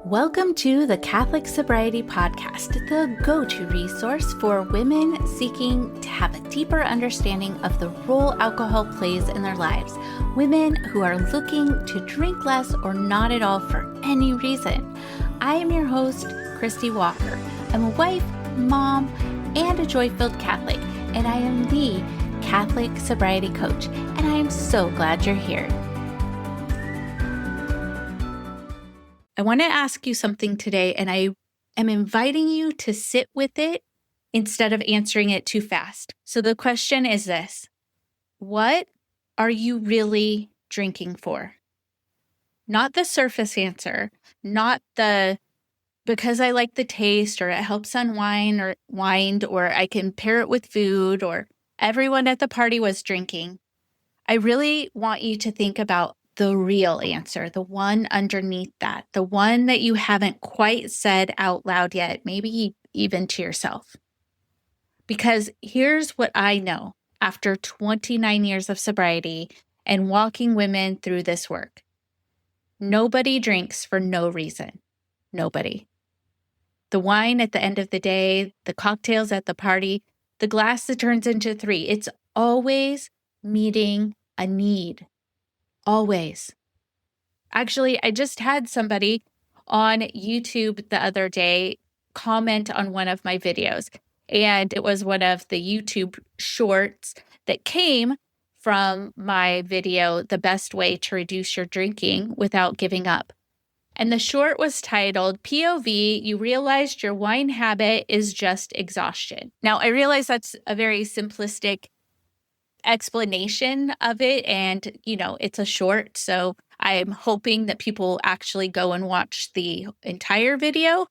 Welcome to the Catholic Sobriety Podcast, the go-to resource for women seeking to have a deeper understanding of the role alcohol plays in their lives. Women who are looking to drink less or not at all for any reason. I am your host, Christie Walker. I'm a wife, mom, and a joy-filled Catholic, and I am the Catholic Sobriety Coach, and I am so glad you're here. I want to ask you something today, and I am inviting you to sit with it instead of answering it too fast. So the question is this: what are you really drinking for? Not the surface answer, not the because I like the taste or it helps unwind or wind or I can pair it with food or everyone at the party was drinking. I really want you to think about the real answer, the one underneath that, the one that you haven't quite said out loud yet, maybe even to yourself. Because here's what I know after 29 years of sobriety and walking women through this work. Nobody drinks for no reason. Nobody. The wine at the end of the day, the cocktails at the party, the glass that turns into three, it's always meeting a need. Always. Actually, I just had somebody on YouTube the other day comment on one of my videos, and it was one of the YouTube shorts that came from my video, The Best Way to Reduce Your Drinking Without Giving Up. And the short was titled, POV, You Realized Your Wine Habit is Just Exhaustion. Now, I realize that's a very simplistic explanation of it, and it's a short, so I'm hoping that people actually go and watch the entire video.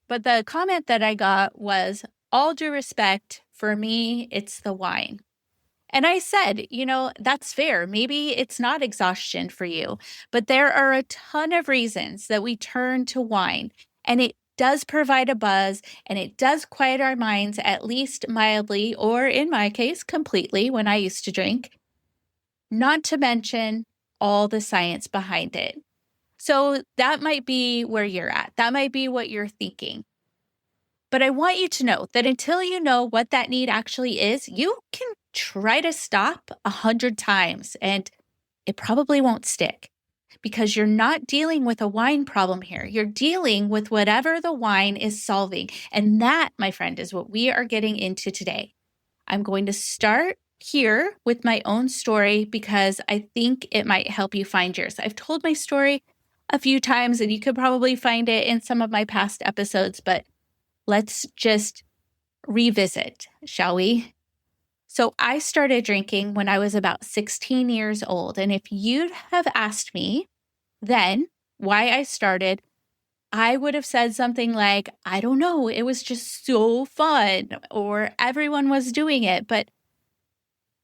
But the comment that I got was, all due respect, for me it's the wine. And I said, that's fair. Maybe it's not exhaustion for you, but there are a ton of reasons that we turn to wine, and it does provide a buzz, and it does quiet our minds, at least mildly, or in my case, completely, when I used to drink. Not to mention all the science behind it. So that might be where you're at. That might be what you're thinking. But I want you to know that until you know what that need actually is, you can try to stop 100 times, and it probably won't stick. Because you're not dealing with a wine problem here. You're dealing with whatever the wine is solving. And that, my friend, is what we are getting into today. I'm going to start here with my own story because I think it might help you find yours. I've told my story a few times, and you could probably find it in some of my past episodes, but let's just revisit, shall we? So I started drinking when I was about 16 years old. And if you'd have asked me then why I started, I would have said something like, I don't know, it was just so fun, or everyone was doing it. But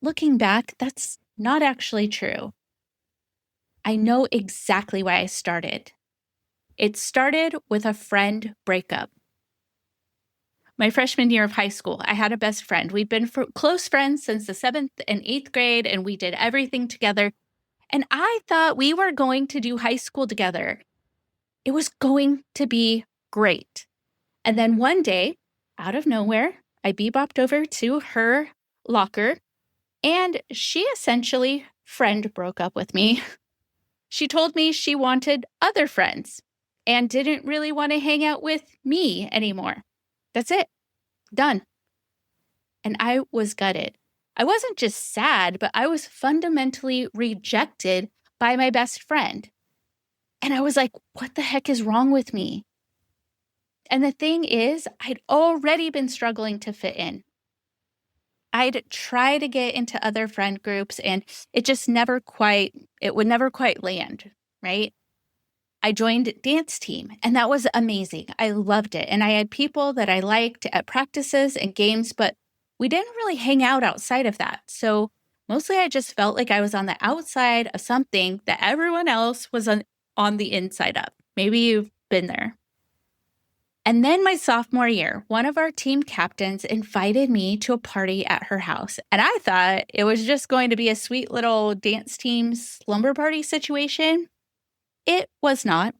looking back, that's not actually true. I know exactly why I started. It started with a friend breakup. My freshman year of high school, I had a best friend. We'd been close friends since the 7th and 8th grade, and we did everything together. And I thought we were going to do high school together. It was going to be great. And then one day, out of nowhere, I bebopped over to her locker, and she essentially friend broke up with me. She told me she wanted other friends and didn't really want to hang out with me anymore. That's it. Done. And I was gutted. I wasn't just sad, but I was fundamentally rejected by my best friend. And I was like, what the heck is wrong with me? And the thing is, I'd already been struggling to fit in. I'd try to get into other friend groups, and it would never quite land, right? I joined dance team, and that was amazing. I loved it. And I had people that I liked at practices and games, but we didn't really hang out outside of that. So mostly I just felt like I was on the outside of something that everyone else was on the inside of. Maybe you've been there. And then my sophomore year, one of our team captains invited me to a party at her house. And I thought it was just going to be a sweet little dance team slumber party situation. It was not.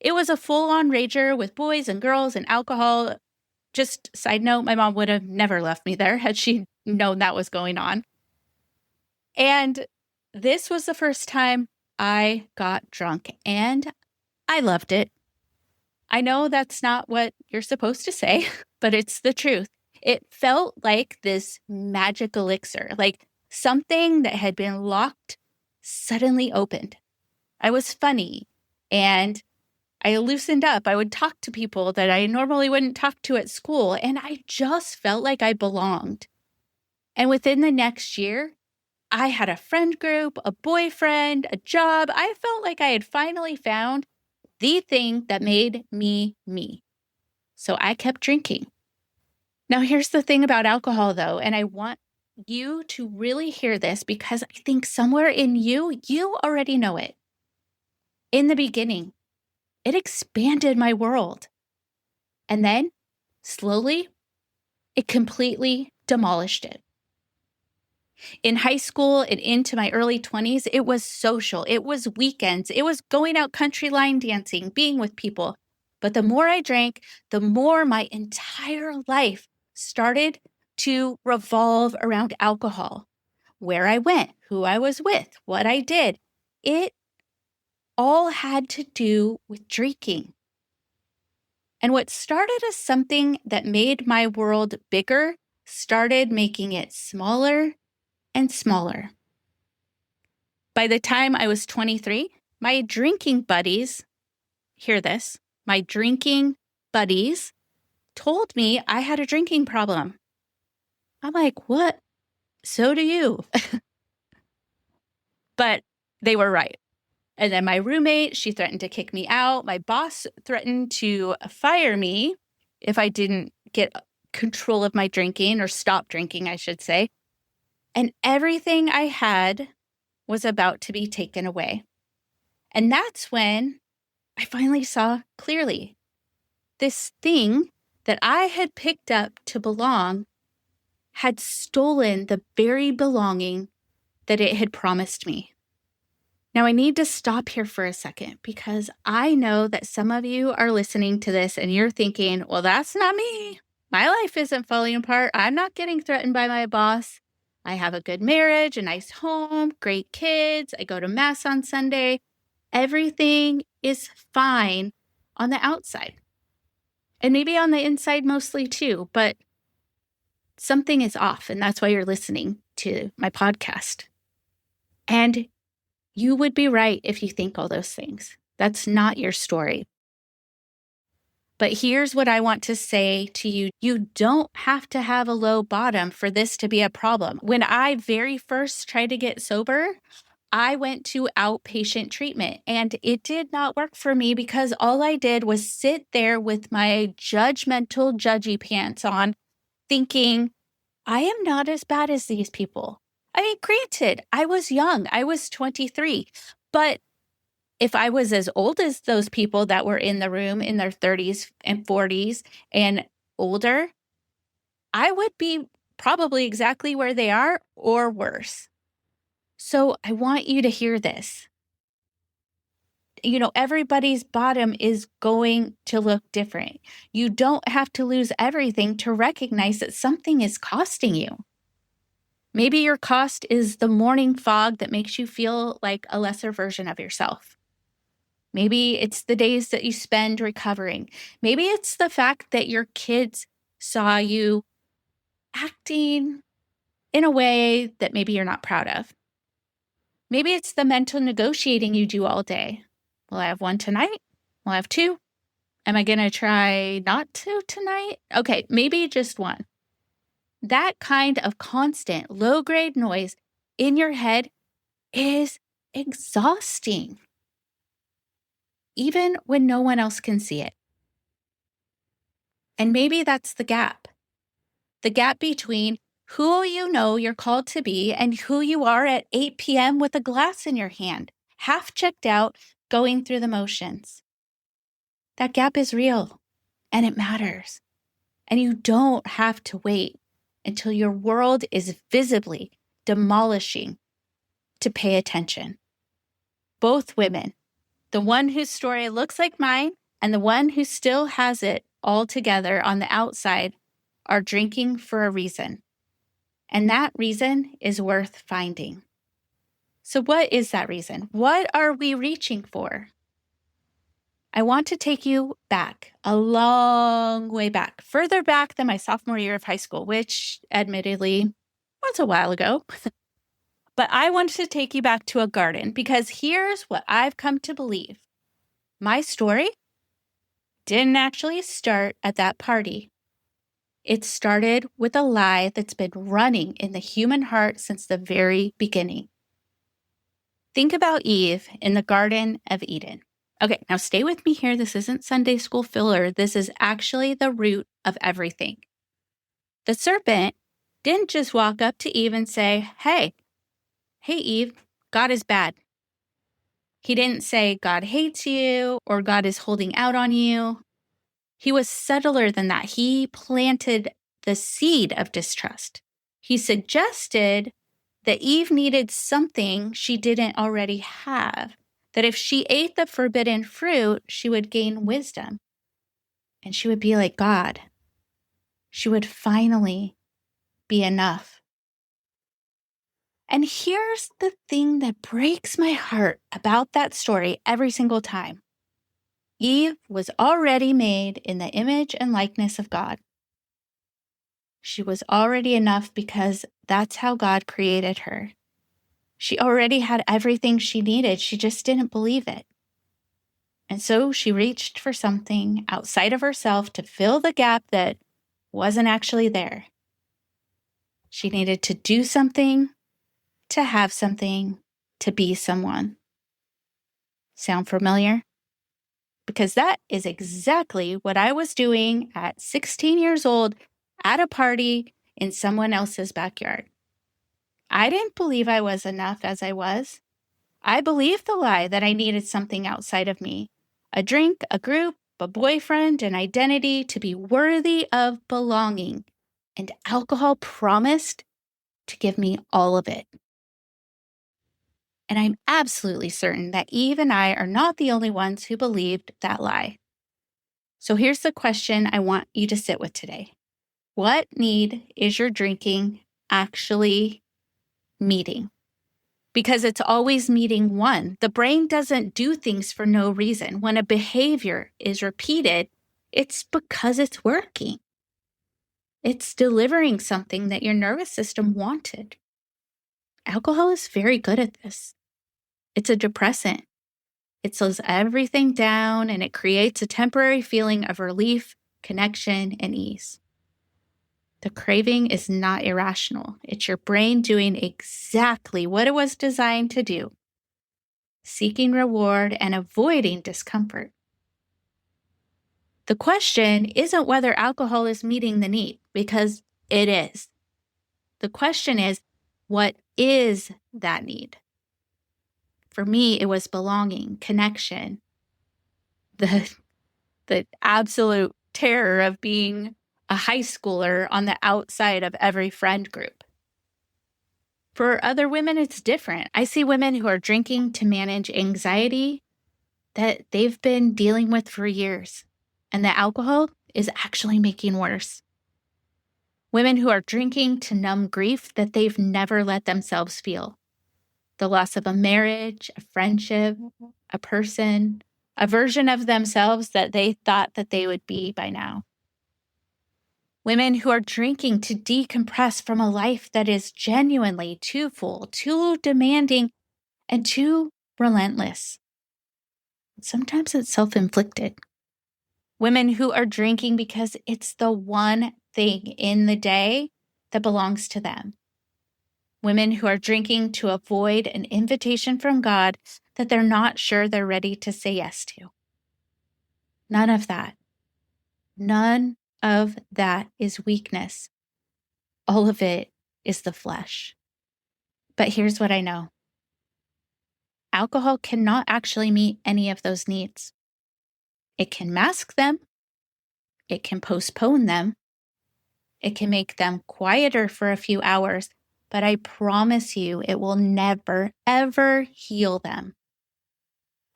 It was a full-on rager with boys and girls and alcohol. Just side note, my mom would have never left me there had she known that was going on. And this was the first time I got drunk, and I loved it. I know that's not what you're supposed to say, but it's the truth. It felt like this magic elixir, like something that had been locked suddenly opened. I was funny and I loosened up. I would talk to people that I normally wouldn't talk to at school, and I just felt like I belonged. And within the next year, I had a friend group, a boyfriend, a job. I felt like I had finally found the thing that made me me. So I kept drinking. Now, here's the thing about alcohol, though, and I want you to really hear this because I think somewhere in you, you already know it. In the beginning, it expanded my world. And then, slowly, it completely demolished it. In high school and into my early 20s, it was social. It was weekends. It was going out country line dancing, being with people. But the more I drank, the more my entire life started to revolve around alcohol. Where I went, who I was with, what I did. It all had to do with drinking. And what started as something that made my world bigger started making it smaller and smaller. By the time I was 23, my drinking buddies, hear this, my drinking buddies told me I had a drinking problem. I'm like, what? So do you. But they were right. And then my roommate, she threatened to kick me out. My boss threatened to fire me if I didn't get control of my drinking, or stop drinking, I should say. And everything I had was about to be taken away. And that's when I finally saw clearly this thing that I had picked up to belong had stolen the very belonging that it had promised me. Now, I need to stop here for a second because I know that some of you are listening to this and you're thinking, well, that's not me. My life isn't falling apart. I'm not getting threatened by my boss. I have a good marriage, a nice home, great kids. I go to mass on Sunday. Everything is fine on the outside. And maybe on the inside mostly too, but something is off. And that's why you're listening to my podcast. And you would be right if you think all those things. That's not your story. But here's what I want to say to you. You don't have to have a low bottom for this to be a problem. When I very first tried to get sober, I went to outpatient treatment and it did not work for me because all I did was sit there with my judgmental judgy pants on thinking, I am not as bad as these people. I mean, granted, I was young. I was 23, but if I was as old as those people that were in the room in their 30s and 40s and older, I would be probably exactly where they are or worse. So I want you to hear this. You know, everybody's bottom is going to look different. You don't have to lose everything to recognize that something is costing you. Maybe your cost is the morning fog that makes you feel like a lesser version of yourself. Maybe it's the days that you spend recovering. Maybe it's the fact that your kids saw you acting in a way that maybe you're not proud of. Maybe it's the mental negotiating you do all day. Will I have one tonight? Will I have two? Am I going to try not to tonight? Okay, maybe just one. That kind of constant low-grade noise in your head is exhausting, even when no one else can see it. And maybe that's the gap between who you know you're called to be and who you are at 8 p.m. with a glass in your hand, half checked out, going through the motions. That gap is real and it matters. And you don't have to wait until your world is visibly demolishing to pay attention. Both women, The one whose story looks like mine and the one who still has it all together on the outside are drinking for a reason. And that reason is worth finding. So what is that reason? What are we reaching for? I want to take you back, a long way back, further back than my sophomore year of high school, which admittedly was a while ago. But I want to take you back to a garden because here's what I've come to believe. My story didn't actually start at that party. It started with a lie that's been running in the human heart since the very beginning. Think about Eve in the Garden of Eden. Okay, now stay with me here. This isn't Sunday school filler. This is actually the root of everything. The serpent didn't just walk up to Eve and say, hey, Eve, God is bad. He didn't say God hates you or God is holding out on you. He was subtler than that. He planted the seed of distrust. He suggested that Eve needed something she didn't already have, that if she ate the forbidden fruit, she would gain wisdom and she would be like God. She would finally be enough. And here's the thing that breaks my heart about that story every single time. Eve was already made in the image and likeness of God. She was already enough because that's how God created her. She already had everything she needed. She just didn't believe it. And so she reached for something outside of herself to fill the gap that wasn't actually there. She needed to do something, to have something, to be someone. Sound familiar? Because that is exactly what I was doing at 16 years old at a party in someone else's backyard. I didn't believe I was enough as I was. I believed the lie that I needed something outside of me, a drink, a group, a boyfriend, an identity to be worthy of belonging. And alcohol promised to give me all of it. And I'm absolutely certain that Eve and I are not the only ones who believed that lie. So here's the question I want you to sit with today. What need is your drinking actually meeting? Because it's always meeting one. The brain doesn't do things for no reason. When a behavior is repeated, it's because it's working. It's delivering something that your nervous system wanted. Alcohol is very good at this. It's a depressant. It slows everything down and it creates a temporary feeling of relief, connection, and ease. The craving is not irrational. It's your brain doing exactly what it was designed to do, seeking reward and avoiding discomfort. The question isn't whether alcohol is meeting the need, because it is. The question is, what is that need? For me, it was belonging, connection, the absolute terror of being a high schooler on the outside of every friend group. For other women, it's different. I see women who are drinking to manage anxiety that they've been dealing with for years, and the alcohol is actually making worse. Women who are drinking to numb grief that they've never let themselves feel. The loss of a marriage, a friendship, a person, a version of themselves that they thought that they would be by now. Women who are drinking to decompress from a life that is genuinely too full, too demanding, and too relentless. Sometimes it's self-inflicted. Women who are drinking because it's the one thing in the day that belongs to them. Women who are drinking to avoid an invitation from God that they're not sure they're ready to say yes to. None of that. None of that is weakness. All of it is the flesh. But here's what I know. Alcohol cannot actually meet any of those needs. It can mask them. It can postpone them. It can make them quieter for a few hours, but I promise you it will never, ever heal them.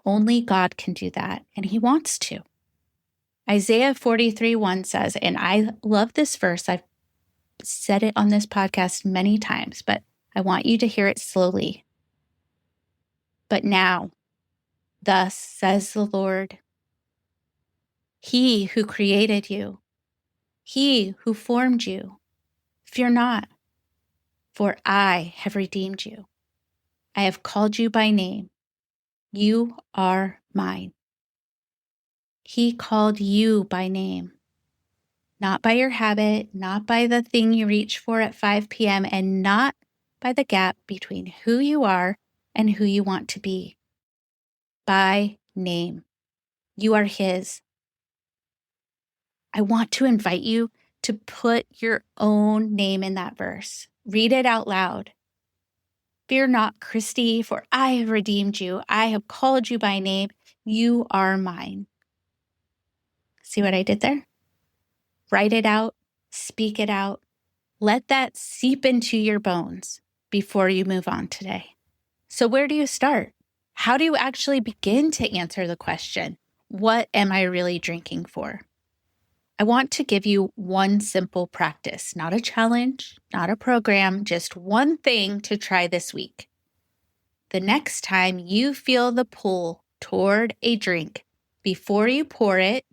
Only God can do that, and He wants to. Isaiah 43:1 says, and I love this verse. I've said it on this podcast many times, but I want you to hear it slowly. But now, thus says the Lord, He who created you, He who formed you, fear not, for I have redeemed you. I have called you by name. You are mine. He called you by name, not by your habit, not by the thing you reach for at 5 p.m., and not by the gap between who you are and who you want to be. By name. You are His. I want to invite you to put your own name in that verse. Read it out loud. Fear not, Christie, for I have redeemed you. I have called you by name. You are mine. See what I did there? Write it out. Speak it out. Let that seep into your bones before you move on today. So where do you start? How do you actually begin to answer the question, what am I really drinking for? I want to give you one simple practice, not a challenge, not a program, just one thing to try this week. The next time you feel the pull toward a drink, before you pour it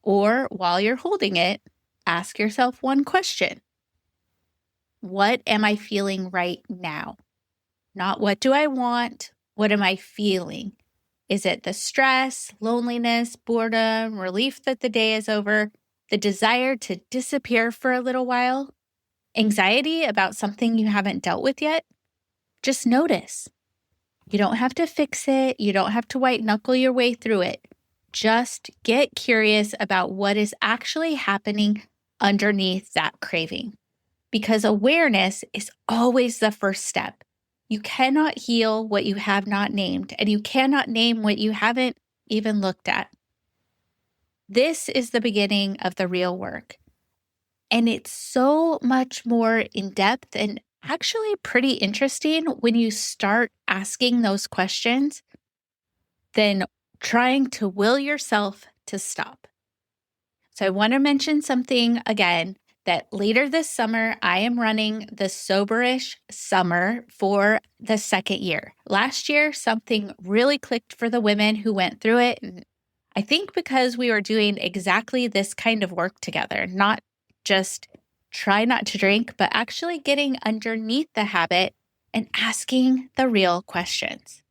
or while you're holding it, ask yourself one question. What am I feeling right now? Not what do I want? What am I feeling? Is it the stress, loneliness, boredom, relief that the day is over, the desire to disappear for a little while, anxiety about something you haven't dealt with yet? Just notice. You don't have to fix it. You don't have to white knuckle your way through it. Just get curious about what is actually happening underneath that craving. Because awareness is always the first step. You cannot heal what you have not named, and you cannot name what you haven't even looked at. This is the beginning of the real work. And it's so much more in depth and actually pretty interesting when you start asking those questions than trying to will yourself to stop. So I want to mention something again that later this summer, I am running the Soberish Summer for the second year. Last year, something really clicked for the women who went through it. And I think because we were doing exactly this kind of work together, not just try not to drink, but actually getting underneath the habit and asking the real questions.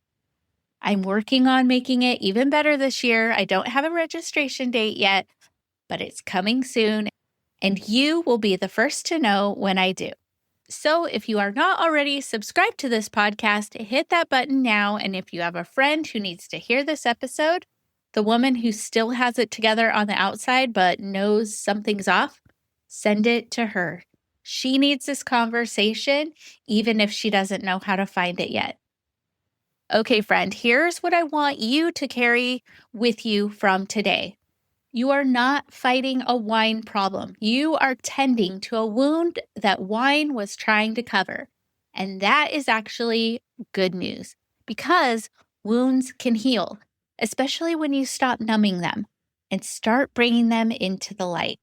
I'm working on making it even better this year. I don't have a registration date yet, but it's coming soon, and you will be the first to know when I do. So if you are not already subscribed to this podcast, hit that button now. And if you have a friend who needs to hear this episode, the woman who still has it together on the outside but knows something's off, send it to her. She needs this conversation, even if she doesn't know how to find it yet. Okay, friend, here's what I want you to carry with you from today. You are not fighting a wine problem. You are tending to a wound that wine was trying to cover. And that is actually good news because wounds can heal, especially when you stop numbing them and start bringing them into the light.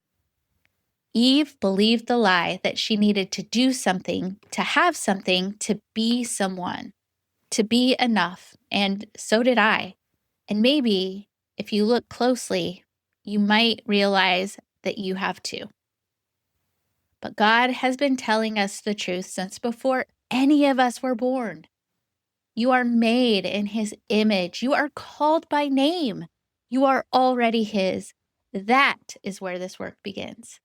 Eve believed the lie that she needed to do something, to have something, to be someone, to be enough. And so did I. And maybe if you look closely, you might realize that you have too. But God has been telling us the truth since before any of us were born. You are made in His image. You are called by name. You are already His. That is where this work begins.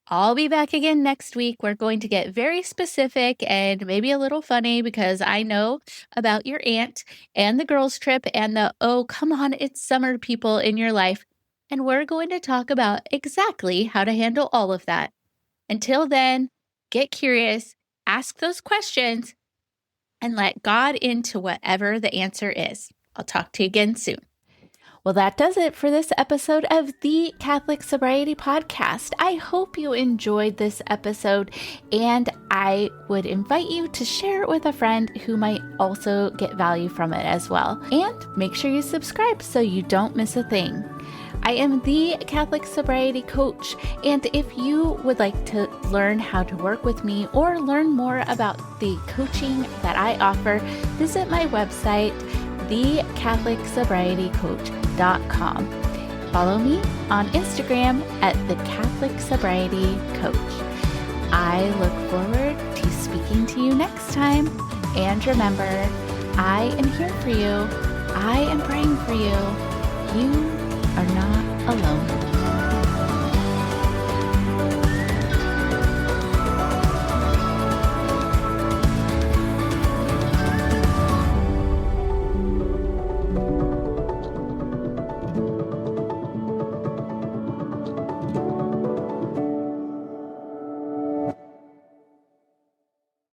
I'll be back again next week. We're going to get very specific and maybe a little funny because I know about your aunt and the girls' trip and the, oh, come on, it's summer people in your life. And we're going to talk about exactly how to handle all of that. Until then, get curious, ask those questions, and let God into whatever the answer is. I'll talk to you again soon. Well, that does it for this episode of the Catholic Sobriety Podcast. I hope you enjoyed this episode, and I would invite you to share it with a friend who might also get value from it as well. And make sure you subscribe so you don't miss a thing. I am the Catholic Sobriety Coach, and if you would like to learn how to work with me or learn more about the coaching that I offer, visit my website, thecatholicsobrietycoach.com. Follow me on Instagram at the Catholic Sobriety Coach. I look forward to speaking to you next time. And remember, I am here for you. I am praying for you. You are not alone.